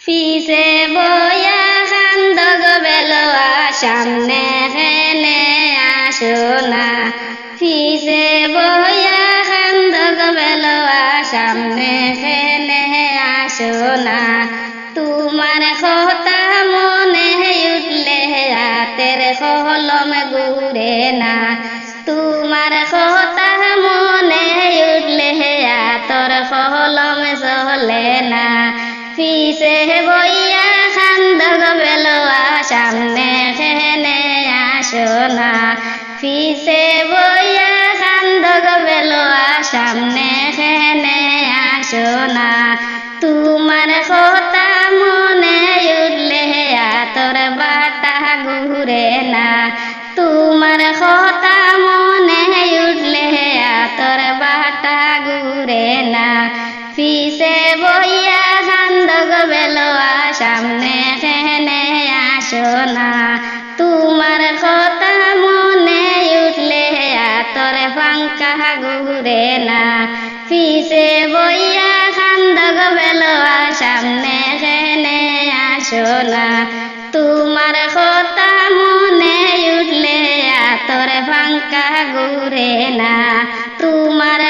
পিছে বয়া কান্দ গো বেলোয়া সামনে হেনে আসো না পিছে বয়া কান্দ গো বেলোয়া সামনে হেনে আসো না তোমার কথা মনে উঠলে হাতের কলম ঘুরে না তোমার কথা মনে উঠলে হাতের কলম চলে না পিছে বইয়া কান্দ গো বেলোয়া সামনে হেনে আসো না পিছে বইয়া কান্দ গো বেলোয়া সামনে হেনে আসো না তোমার কথা মনে উঠলে তোর বাটা ঘুরে না তোমার কথা মনে উঠলে তোর বাটা ঘুরে না পিছে বইয়া কান্দ গো বেলোয়া সামনে হেনে আসো না তোমার কথা মনে উঠলে তোর পাঙ্কা ঘুরে না পিছে বইয়া কান্দ গো বেলোয়া সামনে হেনে আসো না তোমার কথা মনে উঠলে তোর পাঙ্কা ঘুরে না তোমার